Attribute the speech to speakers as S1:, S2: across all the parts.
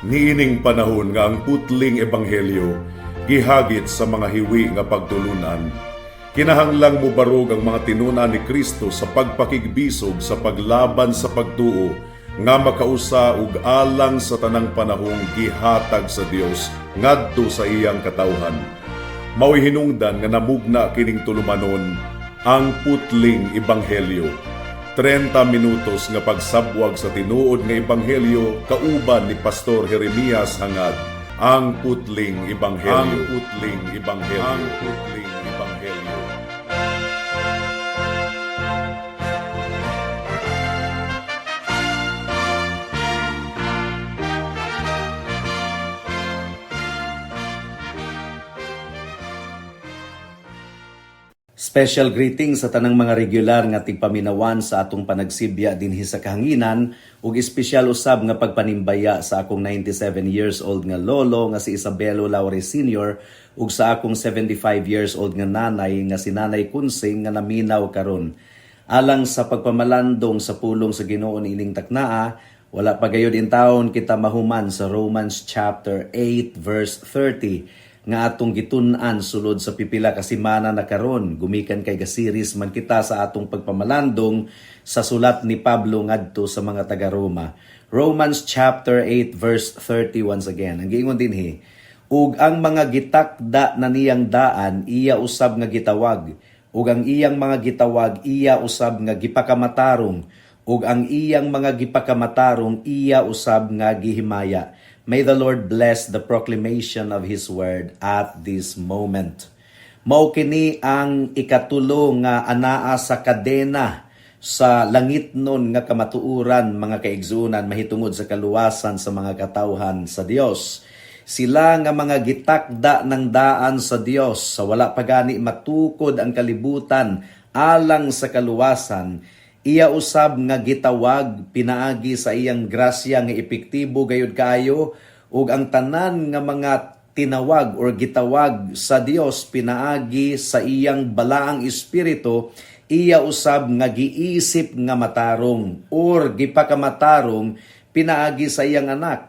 S1: Niining panahon nga ang putling ebanghelyo gihagit sa mga hiwi nga pagtulunan. Kinahanglang mubarog ang mga tinuna ni Kristo sa pagpakigbisog sa paglaban sa pagtuo nga makausa ug alang sa tanang panahong gihatag sa Dios ngadto sa iyang katawhan. Mao'y hinungdan nga namugna kining tulumanon ang putling ebanghelyo. 30 minutos nga pagsabwag sa tinuod nga ebanghelyo kauban ni Pastor Jeremias hangad ang putling ebanghelyo. Ang putling ebanghelyo. Ang putling ebanghelyo.
S2: Special greetings sa tanang mga regular nga tigpaminawan sa atong panagsibya dinhi sa kahanginan ug espesyal usab nga pagpanimbaya sa akong 97 years old nga lolo nga si Isabelo Laure Sr. ug sa akong 75 years old nga nanay nga si Nanay Kunsing nga naminaw karon. Alang sa pagpamalandong sa pulong sa Ginoo niining taknaa, wala pa gayud in taon kita mahuman sa Romans chapter 8 verse 30 nga atong gitun-an sulod sa pipila ka semana na karon. Gumikan kay gasiris man kita sa atong pagpamalandong sa sulat ni Pablo ngadto sa mga taga-Roma. Romans chapter 8 verse 30 once again. Ang giingon dinhi, ug ang mga gitakda na niyang daan iya usab nga gitawag, ug ang iyang mga gitawag iya usab nga gipakamatarong, ug ang iyang mga gipakamatarong iya usab nga gihimaya. May the Lord bless the proclamation of His word at this moment. Mao kini ang ikatulo nga anaa sa kadena sa langit nun nga kamatuuran mga kaigsunan mahitungod sa kaluwasan sa mga katawhan sa Dios. Sila nga mga gitakda ng daan sa Dios sa wala pa gani matukod ang kalibutan alang sa kaluwasan. Iya usab nga gitawag pinaagi sa iyang grasya nga epektibo gayud kaayo ug ang tanan nga mga tinawag or gitawag sa Dios pinaagi sa iyang balaang espiritu iya usab nga giisip nga matarong or gipakamatarong pinaagi sa iyang anak.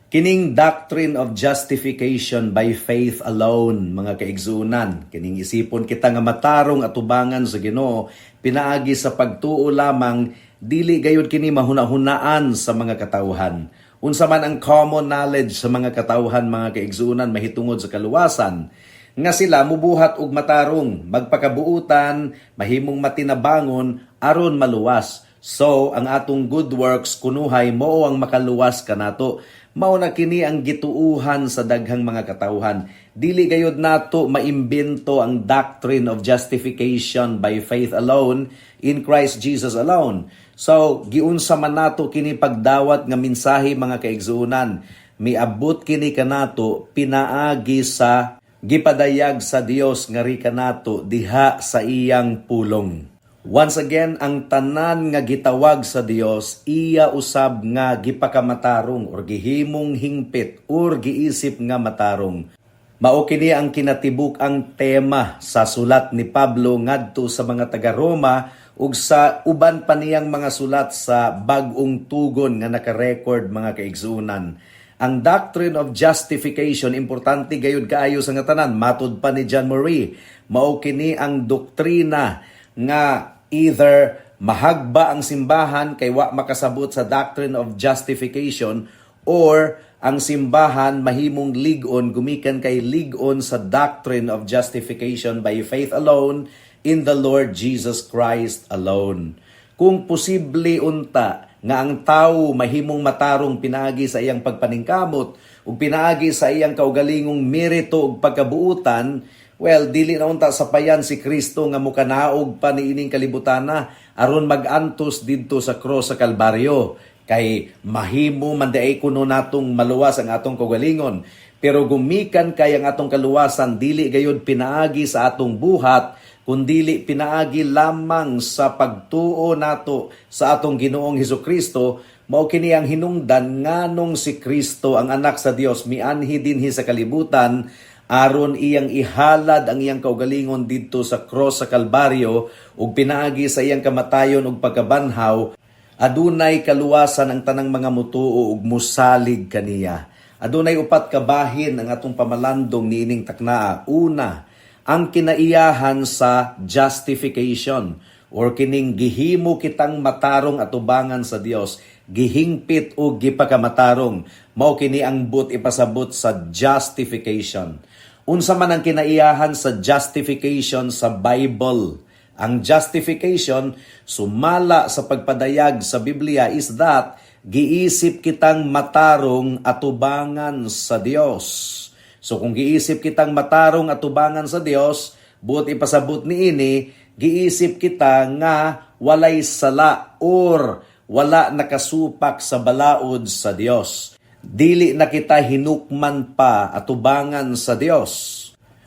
S2: Kining doctrine of justification by faith alone, mga kaigsunan. Kining isipon kita nga matarong atubangan sa Ginoo, pinaagi sa pagtuo lamang, dili gayud kini mahuna-hunaan sa mga katawhan. Unsa man ang common knowledge sa mga katawhan, mga kaigsunan, mahitungod sa kaluwasan, nga sila mubuhat og matarong, magpakabuutan, mahimong matinabangon, aron maluwas. So, ang atong good works kunuhay mo ang makaluwas kanato. Mao na kini ang gituuhan sa daghang mga katawhan. Dili gayud nato maimbento ang doctrine of justification by faith alone in Christ Jesus alone. So, giunsa man nato kini pagdawat nga mensahe, mga kaigsunan, miabot kini kanato pinaagi sa gipadayag sa Dios nga ri kanato diha sa iyang pulong. Once again, ang tanan nga gitawag sa Dios iya usab nga gipakamatarong or gihimong hingpit or giisip nga matarong. Mao kini ang kinatibuk ang tema sa sulat ni Pablo ngadto sa mga taga-Roma ug sa uban pa niyang mga sulat sa bag-ong tugon nga naka-record, mga kaigsunan. Ang doctrine of justification importante gayud kaayo sa nga tanan. Matud pa ni John Murray, mao kini ang doktrina nga either mahagba ang simbahan kay wa makasabot sa doctrine of justification or ang simbahan mahimong lig-on gumikan kay lig-on sa doctrine of justification by faith alone in the Lord Jesus Christ alone. Kung posible unta nga ang tawo mahimong matarong pinaagi sa iyang pagpaningkamot ug pinaagi sa iyang kaugalingong merito ug pagkabuutan, well, dili na unta sapayan si Kristo nga mukanaog pa niining kalibutana aron magantos didto sa cross sa Kalbaryo. Kay mahimo man daay kuno natong maluwas ang atong kaugalingon. Pero gumikan kay ang atong kaluwasan dili gayud pinaagi sa atong buhat, kundili pinaagi lamang sa pagtuo nato sa atong Ginoong Hesukristo. Mao kini ang hinungdan nganong si Kristo ang anak sa Dios mianhi dinhi sa kalibutan aron iyang ihalad ang iyang kaugalingon didto sa cross sa Kalbaryo ug pinaagi sa iyang kamatayon ug pagkabanhaw, adunay kaluwasan ang tanang mga mutuo ug musalig kaniya. Adunay upat ka bahin ang atong pamalandong niining taknaa. Una, ang kinaiyahan sa justification or kining gihimo kitang matarong atubangan sa Dios, gihingpit o gipakamatarong, mao kini ang but ipasabot sa justification. Unsa man ang kinaiyahan sa justification sa Bible? Ang justification sumala sa pagpadayag sa Biblia is that giisip kitang matarong atubangan sa Dios. So kung giisip kitang matarong atubangan sa Dios, buot ipasabot niini, giisip kita nga walay sala or wala nakasupak sa balaod sa Dios. Dili na kita hinukman pa atubangan sa Dios.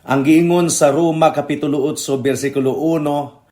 S2: Ang giingon sa Roma Kapitulo 8 versikulo 1,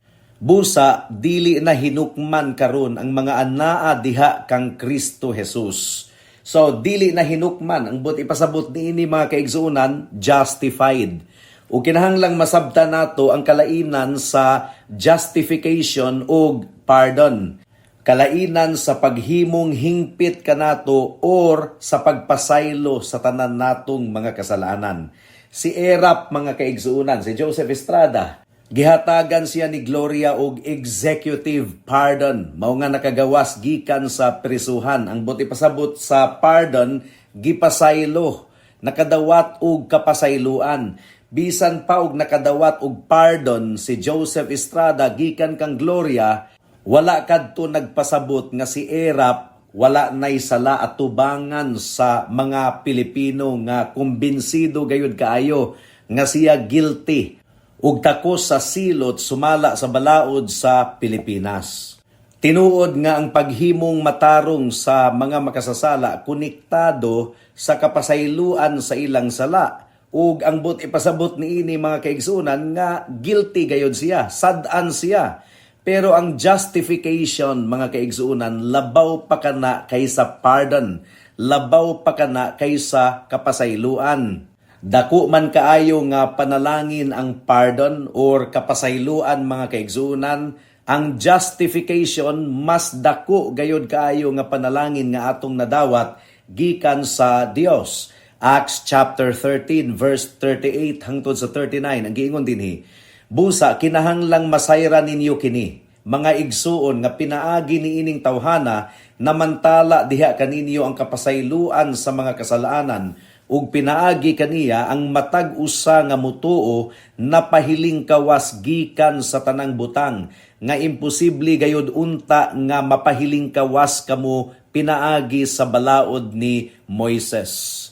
S2: busa, dili na hinukman karon ang mga anaa diha kang Kristo Jesus. So, dili na hinukman. Ang but ipasabot niini mga kaigsuunan, justified. O kinahanglang masabta nato ang kalainan sa justification o pardon. Kalainan sa paghimong hingpit kanato or sa pagpasaylo sa tanan natong mga kasalanan. Si Erap, mga kaigsuunan, si Joseph Estrada, gihatagan siya ni Gloria og executive pardon. Mao nga nakagawas gikan sa prisuhan. Ang buti pasabot sa pardon, gipasaylo. Nakadawat og kapasayloan. Bisan pa og nakadawat og pardon si Joseph Estrada gikan kang Gloria, wala kadto nagpasabot nga si Erap wala nay sala atubangan sa mga Pilipino nga kumbinsido gayud kaayo nga siya guilty ug takos sa silot sumala sa balaod sa Pilipinas. Tinuod nga ang paghimong matarong sa mga makasasala konektado sa kapasayloan sa ilang sala ug ang but ipasabot niini mga kaigsunan nga guilty gayud siya, sad-an siya. Pero ang justification mga kaigsuunan labaw pa kana kaysa pardon, labaw pa kana kaysa kapasayloan. Dako man kaayo nga panalangin ang pardon or kapasayloan mga kaigsuunan, ang justification mas dako gayud kaayo nga panalangin nga atong nadawat gikan sa Dios. Acts chapter 13 verse 38 hangtod sa 39 ang giingon dinhi, busa kinahanglang masayra ninyo kini mga igsuon nga pinaagi niining tawhana namantala diha kaninyo ang kapasayloan sa mga kasalanan ug pinaagi kaniya ang matag usa nga mutuo napahiling kawas gikan sa tanang butang nga imposible gayud unta nga mapahiling kawas kamo pinaagi sa balaod ni Moises.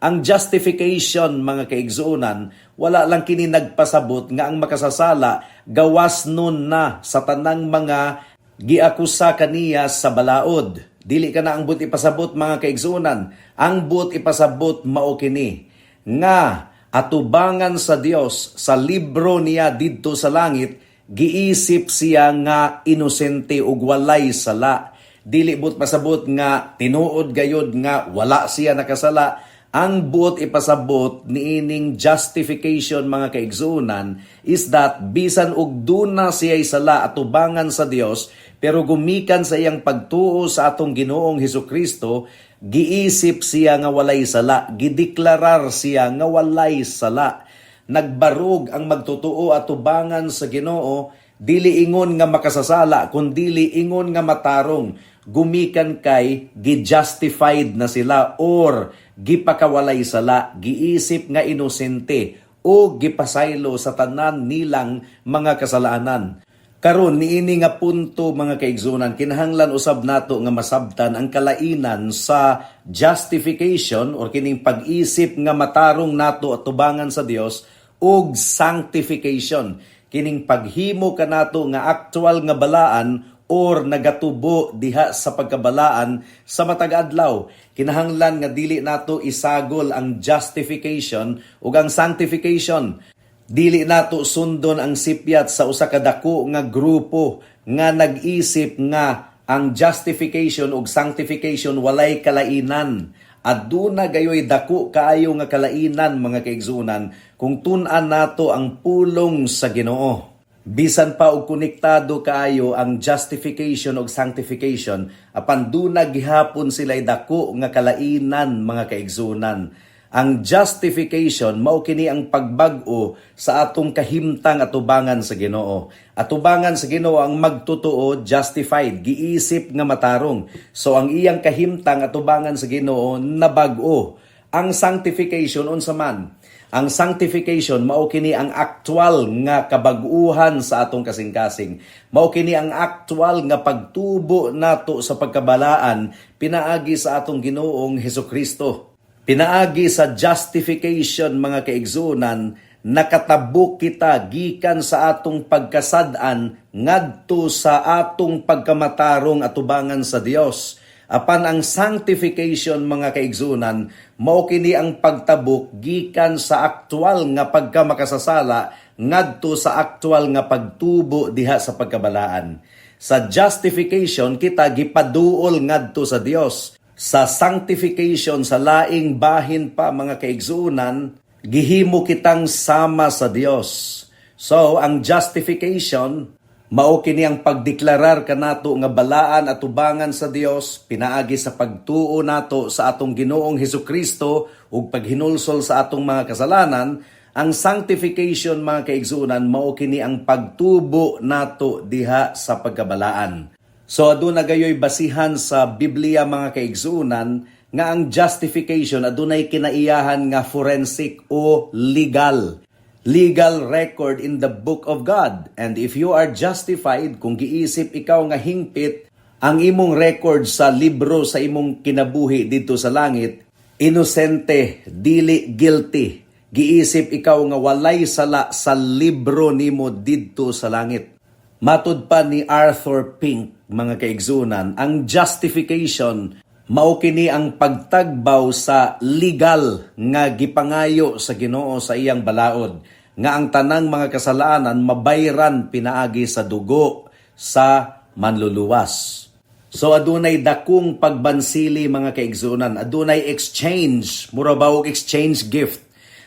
S2: Ang justification mga kaigsuonan wala lang kini nagpasabot nga ang makasasala gawas nun na sa tanang mga giakusa kaniya sa balaod. Dili ka na ang but ipasabot mga kaigsuonan. Ang but ipasabot mao kini nga atubangan sa Dios sa libro niya didto sa langit, giisip siya nga inosente ug walay sala. Dili but pasabot nga tinuod gayod nga wala siya nakasala. Ang buot ipasabot niining justification mga kaigsuunan is that bisan og duna siya sala atubangan sa Dios pero gumikan sa iyang pagtuo sa atong Ginoong Hesukristo, giisip siya nga walay sala, gideklarar siya nga walay sala. Nagbarog ang magtutuo atubangan sa Ginoo, dili ingon nga makasasala kundi ingon nga matarong, gumikan kay gi-justified na sila or gipakawalay sala, giisip nga inosente o gipasaylo sa tanan nilang mga kasalanan. Karon niini nga punto mga kaigsunan, kinahanglan usab nato nga masabtan ang kalainan sa justification or kining pag-isip nga matarong nato atubangan sa Dios ug sanctification, kining paghimo kanato nga actual nga balaan or nagatubo diha sa pagkabalaan sa matag adlaw. Kinahanglan nga dili nato isagol ang justification ug ang sanctification. Dili nato sundon ang sipyat sa usa ka dako nga grupo nga nag-isip nga ang justification ug sanctification walay kalainan. Aduna gayoy dako kaayo nga kalainan mga kaigsunan kung tun-an nato ang pulong sa Ginoo. Bisan pa og konektado kaayo ang justification ug sanctification, apan duna gihapon sila'y dako nga kalainan mga kaigsunan. Ang justification mao kini ang pagbag-o sa atong kahimtang atubangan sa Ginoo. Atubangan sa Ginoo ang magtotoo, justified, giisip nga matarong. So ang iyang kahimtang atubangan sa Ginoo nabag-o. Ang sanctification unsa man? Ang sanctification mao kini ang aktual nga kabag-uhan sa atong kasing-kasing. Mao kini ang aktual nga pagtubo nato sa pagkabalaan pinaagi sa atong Ginoong Hesukristo. Pinaagi sa justification mga kaigsunan, nakatabok kita gikan sa atong pagkasad-an ngadto sa atong pagkamatarong atubangan sa Dios. Apan ang sanctification mga kaigsunan, mao kini ang pagtabok gikan sa aktual nga pagkamakasasala ngadto sa aktual nga pagtubo diha sa pagkabalaan. Sa justification kita gipaduol ngadto sa Dios. Sa sanctification, sa laing bahin pa mga kaigsunan, gihimo kitang sama sa Dios. So, ang justification, mao kini ang pagdeklarar kanato nga balaan at tubangan sa Dios, pinaagi sa pagtuo nato sa atong Ginoong Hesukristo ug paghinulsol sa atong mga kasalanan. Ang sanctification mga kaigsunan, mao kini ang pagtubo nato diha sa pagkabalaan. So aduna gayoy basihan sa Biblia mga kaigsunan nga ang justification adunay kinaiyahan nga forensic o legal record in the book of God. And if you are justified, kung giisip ikaw nga hingpit ang imong record sa libro sa imong kinabuhi dito sa langit, inosente, dili guilty. Giisip ikaw nga walay sala sa libro nimo dito sa langit. Matud pa ni Arthur Pink, mga kaigsunan, ang justification mao kini ang pagtagbaw sa legal nga gipangayo sa Ginoo sa iyang balaod nga ang tanang mga kasalanan mabayran pinaagi sa dugo sa manluluwas. So adunay dakong pagbansili mga kaigsunan, adunay exchange, mura ba og exchange gift.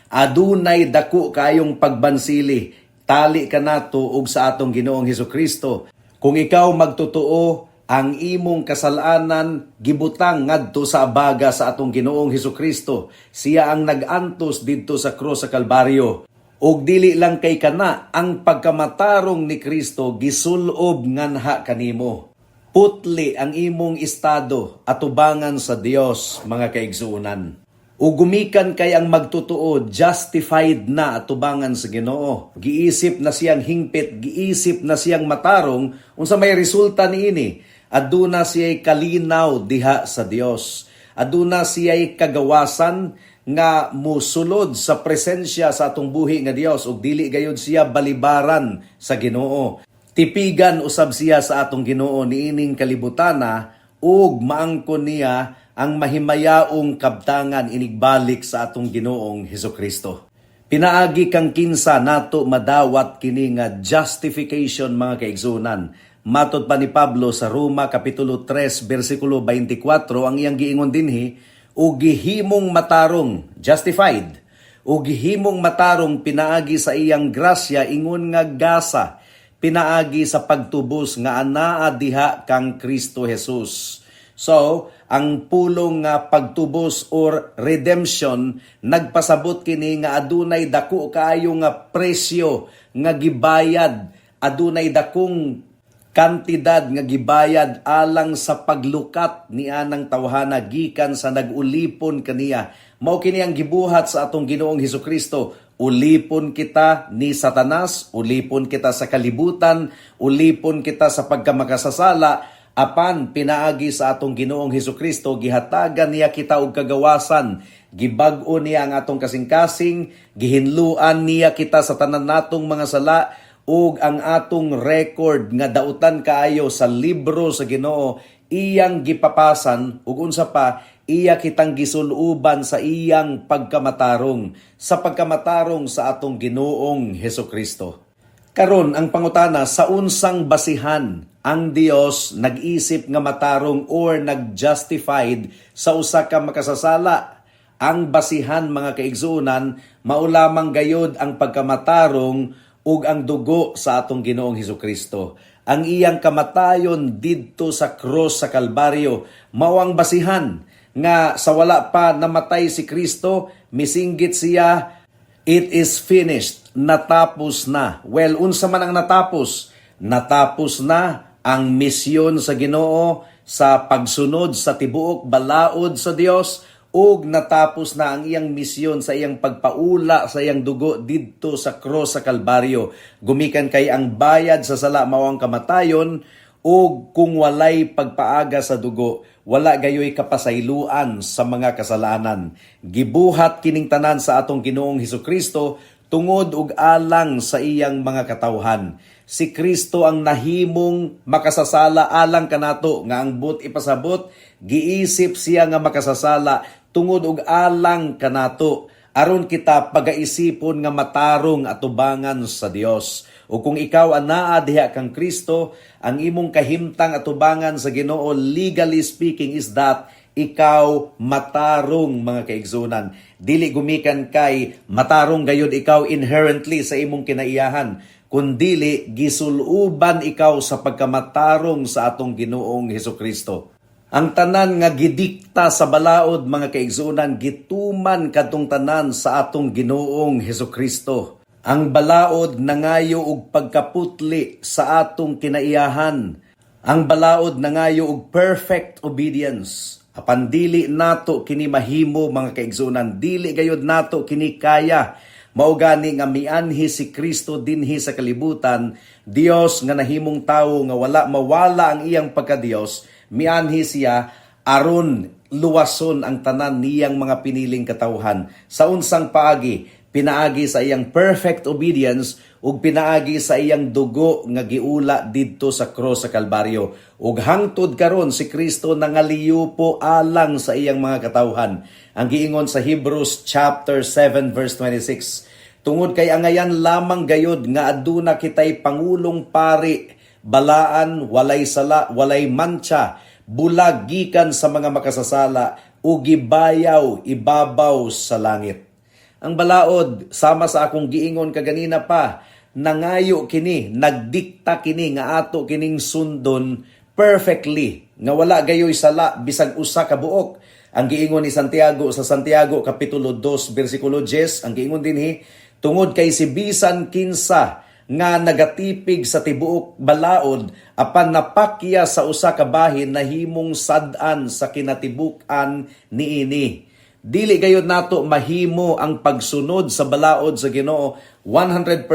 S2: Adunay dako kayong pagbansili. Tali ka nato ug sa atong Ginoong Hesukristo. Kung ikaw magtotoo, ang imong kasalanan gibutang ngadto sa abaga sa atong Ginoong Hesukristo. Siya ang nag-antos didto sa krus sa Kalbaryo. Ug dili lang kay kana, ang pagkamatarong ni Kristo gisulob nganha kanimo. Putli ang imong estado atubangan sa Dios mga kaigsunan. O gumikan kay ang magtotoo, justified na atubangan sa Ginoo. Giisip na siyang hingpit, giisip na siyang matarong, unsa may resulta niini. Aduna siya'y kalinaw diha sa Dios. Aduna siya'y kagawasan nga musulod sa presensya sa atong buhi nga Dios ug dili gayud siya balibaran sa Ginoo. Tipigan usab siya sa atong Ginoo niining kalibutana ug maangkon niya ang mahimayaong kabtangan inigbalik sa atong Ginoong Hesukristo. Pinaagi kang kinsa nato madawat kini nga justification mga kaigsunan. Matod pa ni Pablo sa Roma Kapitulo 3 versikulo 24 ang iyang giingon dinhi, o gihimong matarong, justified, o gihimong matarong pinaagi sa iyang grasya ingon nga gasa, pinaagi sa pagtubos nga anaa diha kang Kristo Jesus. So, ang pulong nga pagtubos or redemption nagpasabot kini nga adunay dako kaayo nga presyo nga gibayad, adunay dakong kantidad nga gibayad alang sa paglukat ni anang tawhana gikan sa nagulipon kaniya. Mao kini ang gibuhat sa atong Ginoong Hesukristo. Ulipon kita ni Satanas, ulipon kita sa kalibutan, ulipon kita sa pagkamakasasala. Apan pinaagi sa atong Ginoong Hesukristo, gihatagan niya kita og kagawasan, gibag-o niya ang atong kasing-kasing, gihinluan niya kita sa tanan natong mga sala, ug ang atong record nga dautan kaayo sa libro sa Ginoo, iyang gipapasan, ug unsa pa, iya kitang gisuluban sa iyang pagkamatarong, sa pagkamatarong sa atong Ginoong Hesukristo. Karon ang pangutana, sa unsang basihan ang Dios nag-isip nga matarong or nag-justified sa usa ka makasasala? Ang basihan mga kaigsunan, maulamang gayod ang pagkamatarong ug ang dugo sa atong Ginoong Hesukristo. Ang iyang kamatayon didto sa cross sa Kalbaryo mao ang basihan nga sa wala pa namatay si Kristo, misinggit siya, it is finished, natapos na. Well, unsa man ang natapos? Natapos na ang misyon sa Ginoo sa pagsunod sa tibuok balaod sa Dios, ug natapos na ang iyang misyon sa iyang pagpaula sa iyang dugo didto sa cross sa Kalbaryo. Gumikan kay ang bayad sa sala mao ang kamatayon, ug kung walay pagpaaga sa dugo, wala gayoy kapasayloan sa mga kasalanan. Gibuhat kining tanan sa atong Ginoong Hesukristo tungod ug alang sa iyang mga katawhan. Si Kristo ang nahimong makasasala alang kanato nga ang but ipasabot, giisip siya nga makasasala tungod ug alang kanato aron kita pagaisipon nga matarong atubangan sa Dios. O kung ikaw anaa diha kang Kristo, ang imong kahimtang atubangan sa Ginoo legally speaking is that ikaw matarong mga kaigsunan. Dili gumikan kay matarong gayud ikaw inherently sa imong kinaiyahan, kundili gisuluban ikaw sa pagkamatarong sa atong Ginoong Hesukristo. Ang tanan nga gidikta sa balaod mga kaigsunan gituman kadtong tanan sa atong Ginoong Hesukristo. Ang balaod nangayo og pagkaputli sa atong kinaiyahan. Ang balaod nangayo og perfect obedience. Apan dili nato kini mahimo mga kaigsunan, dili gayud nato kini kaya. Mao gani nga mianhi si Kristo dinhi sa kalibutan, Dios nga nahimong tawo nga wala mawala ang iyang pagka-Dios, mianhi siya aron luwason ang tanan niyang mga piniling katawhan. Sa unsang paagi, pinaagi sa iyang perfect obedience ug pinaagi sa iyang dugo nga giula didto sa cross sa Kalbaryo. Ug hangtod karon si Kristo nangaliyupo alang sa iyang mga katawhan. Ang giingon sa Hebrews chapter 7 verse 26, tungod kay angayan lamang gayod nga aduna kitay pangulong pari, balaan, walay sala, walay mancha, bulag gikan sa mga makasasala, ug gibayaw ibabaw sa langit. Ang balaod, sama sa akong giingon kaganina pa, nangayo kini, nagdikta kini nga ato kining sundon perfectly, nga wala gayoy sala bisag usa ka buok. Ang giingon ni Santiago sa Santiago kapitulo 2 bersikulo 10, ang giingon dinhi, tungod kay si bisan kinsa nga nagatipig sa tibuok balaod apan napakya sa usa ka bahin nahimong sad-an sa kinatibuk-an niini. Dili gayud nato mahimo ang pagsunod sa balaod sa Ginoo 100%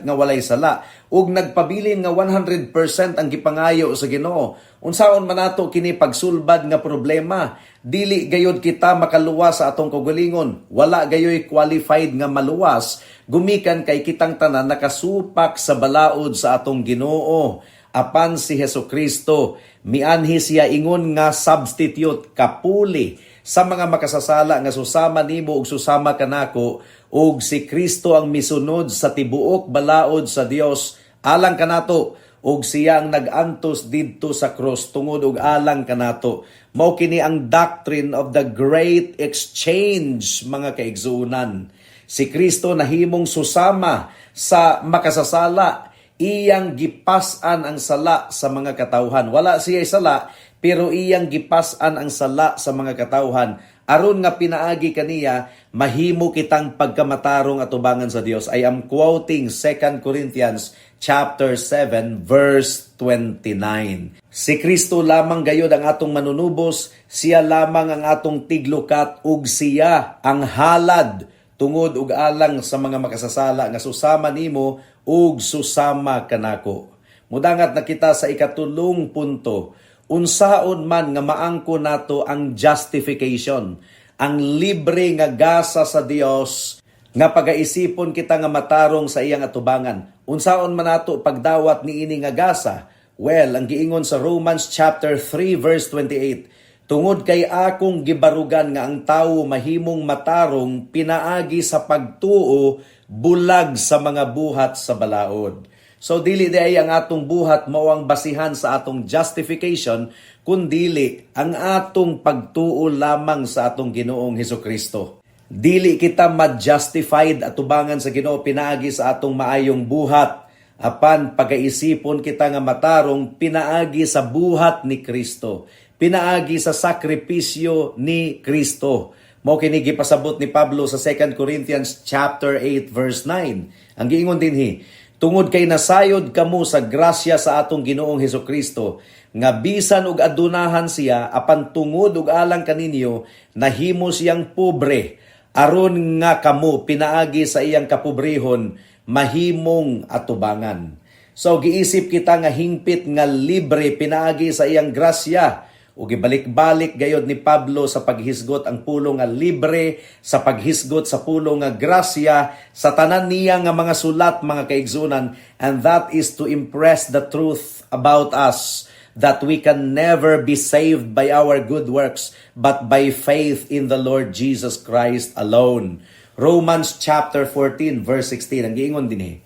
S2: nga walay sala ug nagpabilin nga 100% ang gipangayo sa Ginoo. Unsaon man nato kini pagsulbad nga problema, dili gayud kita makaluwas sa atong kaugalingon. Wala gayoy qualified nga maluwas gumikan kay kitang tanan nakasupak sa balaod sa atong Ginoo. Apan si Hesukristo mianhi siya ingon nga substitute, kapuli sa mga makasasala nga susama nimo ug susama kanako, ug si Kristo ang misunod sa tibuok balaod sa Dios alang kanato, ug siya ang nag-antos didto sa cross tungod ug alang kanato. Mao kini ang doctrine of the great exchange mga kaigsuunan. Si Kristo nahimong susama sa makasasala, iyang gipas-an ang sala sa mga katawhan. Wala siya sala, pero iyang gipas-an ang sala sa mga katawhan. Aron nga pinaagi kaniya, mahimo kitang pagkamatarong atubangan sa Dios. I am quoting 2 Corinthians chapter 7 verse 29. Si Kristo lamang gayod ang atong manunubos, siya lamang ang atong tiglukat, ug siya ang halad tungod ug alang sa mga makasasala nga susama nimo ug susama kanako. Mudangat na kita sa ikatulong punto. Unsaon man nga maangko nato ang justification, ang libre nga gasa sa Dios nga pagaisipon kita nga matarong sa iyang atubangan. Unsaon man nato pagdawat niini nga gasa? Well, ang giingon sa Romans chapter 3 verse 28, tungod kay akong gibarugan nga ang tawo mahimong matarong pinaagi sa pagtuo bulag sa mga buhat sa balaod. So dili di ang atong buhat mao ang basihan sa atong justification, kundili ang atong pagtuo lamang sa atong Ginoong Hesukristo. Dili kita ma-justified atubangan sa Ginoo pinaagi sa atong maayong buhat. Apan pagaisipon kita nga matarong pinaagi sa buhat ni Kristo. Pinaagi sa sakripisyo ni Kristo. Mao kini gipasabot ni Pablo sa 2 Corinthians chapter 8 verse 9. Ang giingon dinhi, tungod kay nasayod kamo sa grasya sa atong Ginoong Hesukristo, nga bisan og adunahan siya apan tungod og alang kaninyo nahimo siyang pobre aron nga kamo pinaagi sa iyang kapobrehon mahimong atubangan. So giisip kita nga hingpit nga libre pinaagi sa iyang grasya ug gibalik-balik gayod ni Pablo sa paghisgot ang pulong nga libre sa paghisgot sa pulong nga grasya sa tanan niya nga mga sulat mga kaigsunan, and that is to impress the truth about us that we can never be saved by our good works, but by faith in the Lord Jesus Christ alone. Romans chapter 14 verse 16, ang giingon dinhi,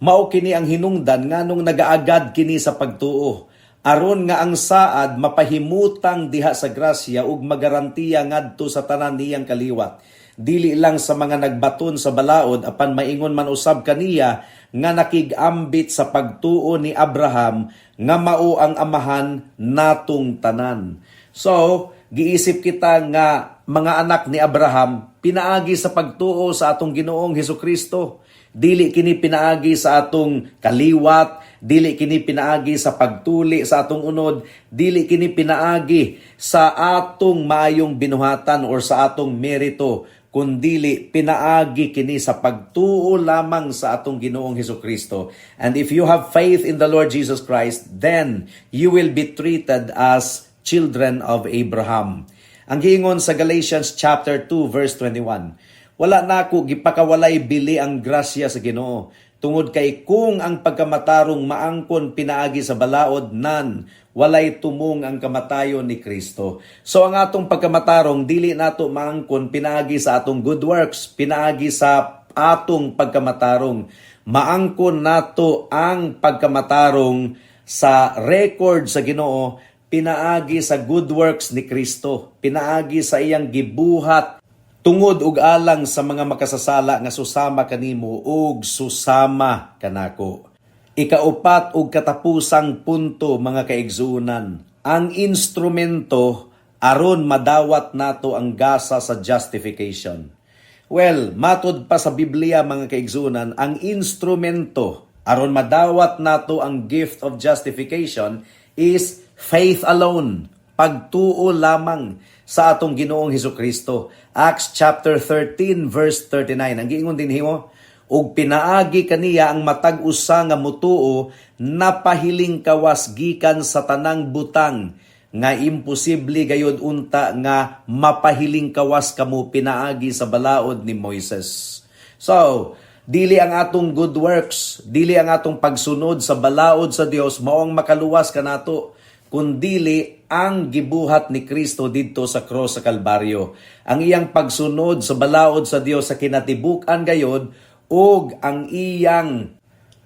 S2: mao kini ang hinungdan nganong nagaagad kini sa pagtuo, aron nga ang saad mapahimutang diha sa grasya ug magarantiya ngadto sa tanan niyang kaliwat. Dili lang sa mga nagbaton sa balaod, apan maingon man usab kaniya nga nakigambit sa pagtuo ni Abraham nga mao ang amahan natong tanan. So, giisip kita nga mga anak ni Abraham pinaagi sa pagtuo sa atong Ginoong Hesukristo. Dili kini pinaagi sa atong kaliwat, dili kini pinaagi sa pagtuli sa atong unod, dili kini pinaagi sa atong maayong binuhatan or sa atong merito, kundili pinaagi kini sa pagtuo lamang sa atong Ginoong Hesukristo. And if you have faith in the Lord Jesus Christ, then you will be treated as children of Abraham. Ang giingon sa Galatians chapter 2 verse 21, wala na ako gipakawalay bili ang grasya sa Ginoo, tungod kay kung ang pagkamatarong maangkon pinaagi sa balaod nan walay tumong ang kamatayon ni Kristo. So ang atong pagkamatarong dili nato maangkon pinaagi sa atong good works, pinaagi sa atong pagkamatarong. Maangkon nato ang pagkamatarong sa record sa Ginoo pinaagi sa good works ni Kristo, pinaagi sa iyang gibuhat tungod ug alang sa mga makasasala nga susama kanimo ug susama kanako. Ikaupat ug katapusang punto mga kaigsuunan, ang instrumento aron madawat nato ang gasa sa justification. Well, matud pa sa Biblia mga kaigsuunan, ang instrumento aron madawat nato ang gift of justification is faith alone, pagtuo lamang sa atong Ginoong Hesukristo. Acts chapter 13 verse 39. Ang giingon dinhi mo, ug pinaagi kaniya ang matag usa nga mutuo napahiling kawas gikan sa tanang butang nga imposible gayud unta nga mapahiling kawas kamo pinaagi sa balaod ni Moises. So, dili ang atong good works, dili ang atong pagsunod sa balaod sa Dios mao ang makaluwas kanato, kundili ang gibuhat ni Kristo didto sa cross sa Kalbaryo. Ang iyang pagsunod sa balaod sa Dios sa kinatibuk-an gayod ug ang iyang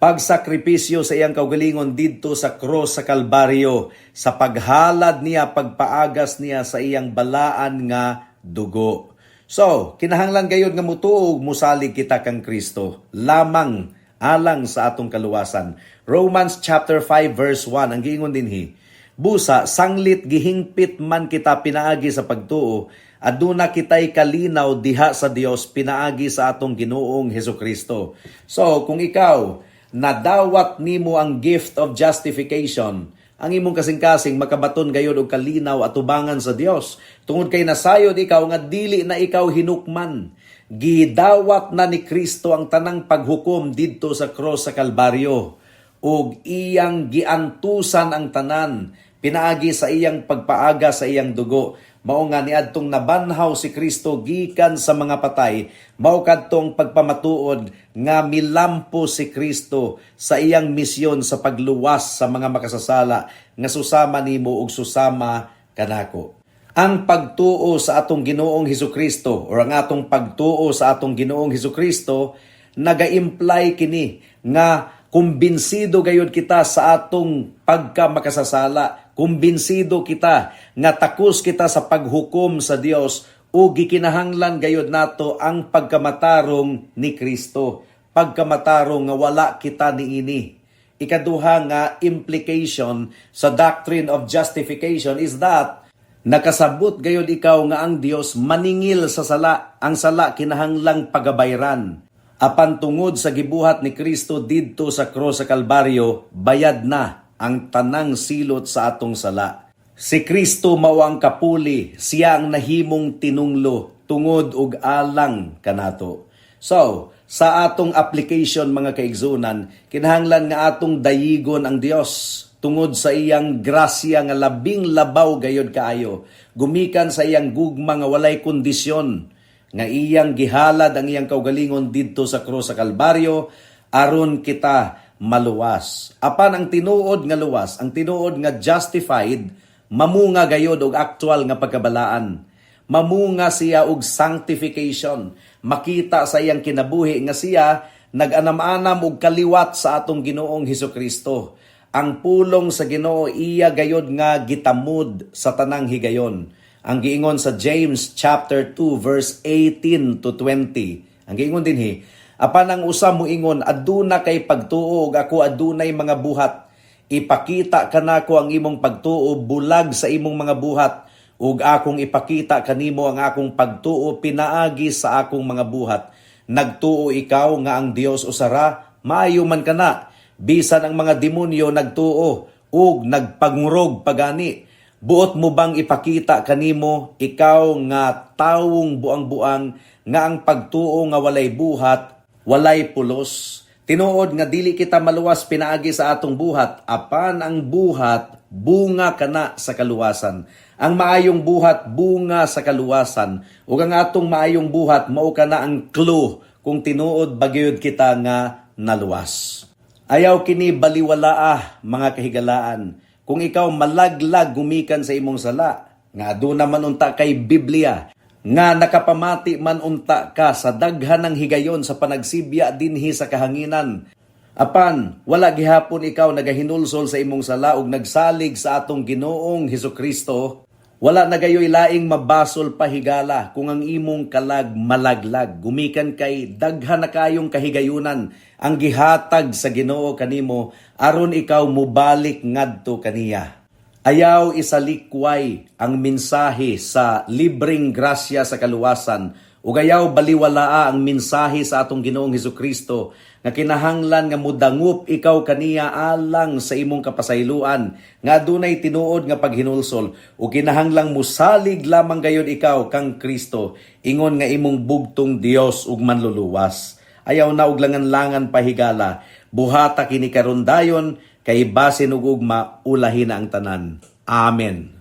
S2: pagsakripisyo sa iyang kaugalingon didto sa cross sa Kalbaryo, sa paghalad niya, pagpaagas niya sa iyang balaan nga dugo. So, kinahanglan gayud nga mutuog musalig kita kang Kristo lamang alang sa atong kaluwasan. Romans chapter 5 verse 1 ang giingon dinhi, busa, sanglit gihingpit man kita pinaagi sa pagtuo, aduna kitay kalinaw diha sa Dios pinaagi sa atong Ginoong Hesukristo. So, kung ikaw, nadawat nimo ang gift of justification, ang imong kasing-kasing makabaton gayud og kalinaw atubangan sa Dios. Tungod kay nasayod ikaw nga dili na ikaw hinukman. Gidawat na ni Kristo ang tanang paghukom didto sa cross sa Kalbaryo ug iyang giantusan ang tanan pinaagi sa iyang pagpaaga sa iyang dugo. Mao nga niadtong nabanhaw si Kristo gikan sa mga patay, mao kadtong pagpamatuod nga milampo si Kristo sa iyang misyon sa pagluwas sa mga makasasala nga susama nimo ug susama kanako. Ang pagtuo sa atong Ginoong Hesukristo or ang atong pagtuo sa atong Ginoong Hesukristo naga-imply kini nga kumbinsido gayud kita sa atong pagkamakasasala. Kumbinsido kita nga takos kita sa paghukom sa Dios o gikinahanglan gayud nato ang pagkamatarong ni Kristo, pagkamatarong nga wala kita niini. Ikaduha nga implication sa doctrine of justification is that nakasabot gayud ikaw nga ang Dios maningil sa sala, ang sala kinahanglang pagabayran. Apan tungod sa gibuhat ni Kristo didto sa krus sa Kalbaryo, bayad na ang tanang silot sa atong sala. Si Kristo mao ang kapuli, siya ang nahimong tinunglo tungod og alang kanato. So, sa atong application mga kaigsunan, kinahanglan nga atong dayigon ang Dios tungod sa iyang grasya nga labing labaw gayod kaayo, gumikan sa iyang gugma nga walay kondisyon, nga iyang gihalad ang iyang kaugalingon didto sa krus sa Kalbaryo aron kita maluwas. Apan ang tinuod nga luwas, ang tinuod nga justified, mamunga gayod og actual nga pagkabalaan. Mamunga siya og sanctification. Makita sa iyang kinabuhi nga siya nag-anam-anam og kaliwat sa atong Ginoong Hesukristo. Ang pulong sa Ginoo iya gayod nga gitamod sa tanang higayon. Ang giingon sa James chapter 2 verse 18 to 20. Ang giingon dinhi, apan ang usa moingon aduna kay pagtuo ug ako adunay mga buhat. Ipakita kanako ang imong pagtuo bulag sa imong mga buhat ug akong ipakita kanimo ang akong pagtuo pinaagi sa akong mga buhat. Nagtuo ikaw nga ang Dios usara, maayo man kana. Bisan ang mga demonyo nagtuo ug nagpangurog pagani. Buot mo bang ipakita kanimo ikaw nga tawong buang-buang nga ang pagtuo nga walay buhat, walay pulos? Tinuod nga dili kita maluwas pinaagi sa atong buhat, apan ang buhat bunga kana sa kaluwasan. Ang maayong buhat bunga sa kaluwasan, ug ang atong maayong buhat mao kana ang clue kung tinuod bagyod kita nga naluwas. Ayaw kini baliwalaa mga kahigalaan. Kung ikaw malaglag gumikan sa imong sala, nga aduna man unta kay Biblia, nga nakapamati man unta ka sa daghan ng higayon sa panagsibya dinhi sa kahanginan. Apan, wala gihapon ikaw nagahinulsol sa imong sala ug nagsalig sa atong Ginoong Hesukristo, wala na gayoy laing mabasol pahigala kung ang imong kalag malaglag. Gumikan kay daghan na kayong kahigayunan ang gihatag sa Ginoo kanimo aron ikaw mubalik ngadto kaniya. Ayaw isalikway ang mensahe sa libreng grasya sa kaluwasan ug ayaw baliwalaa ang mensahe sa atong Ginoong Hesukristo nga kinahanglan nga mudangup ikaw kaniya alang sa imong kapasayloan nga adunay tinuod nga paghinulsol ug kinahanglang musalig lamang gayud ikaw kang Kristo ingon nga imong bugtong Dios ug manluluwas. Ayaw na og langan-langan pahigala, buhata kini karon dayon kay basin ug ugma ulahin na ang tanan. Amen.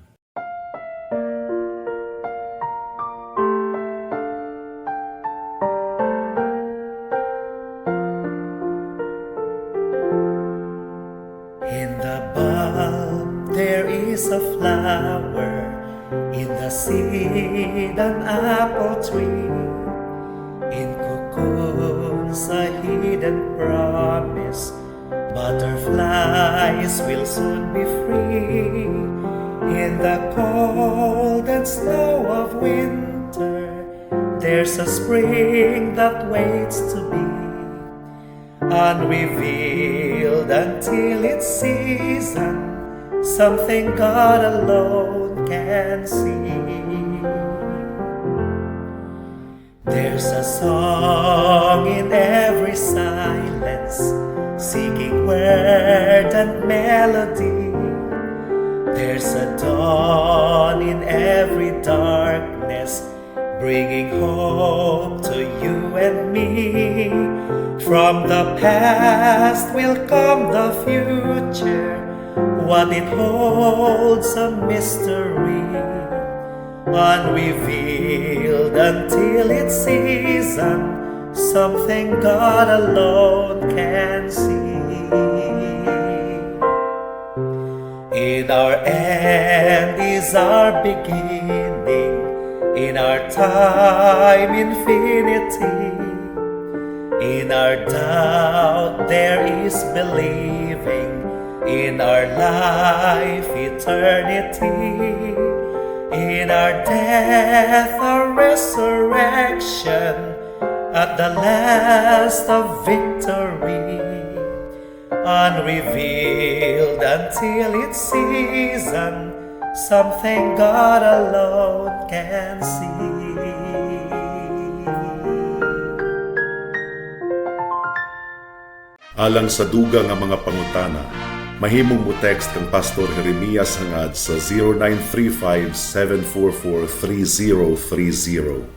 S3: In the bulb there is a flower, in the seed an apple tree, in cocoons a hidden promise. Butterflies will soon be free. In the cold and snow of winter, there's a spring that waits to be unrevealed until its season, something God alone can see. There's a song in every silence, seeking word and melody. There's a dawn in every darkness, bringing hope to you and me. From the past will come the future, what it holds a mystery, unrevealed until its season, something God alone can see. In our end is our beginning, in our time infinity. In our doubt there is believing, in our life eternity. in our death, our resurrection, at the last of victory, unrevealed until its season, something God alone can see.
S1: Alang sa dugang nga mga pangutana, mahimong mo text kang Pastor Jeremias hangad sa 0935-744-3030.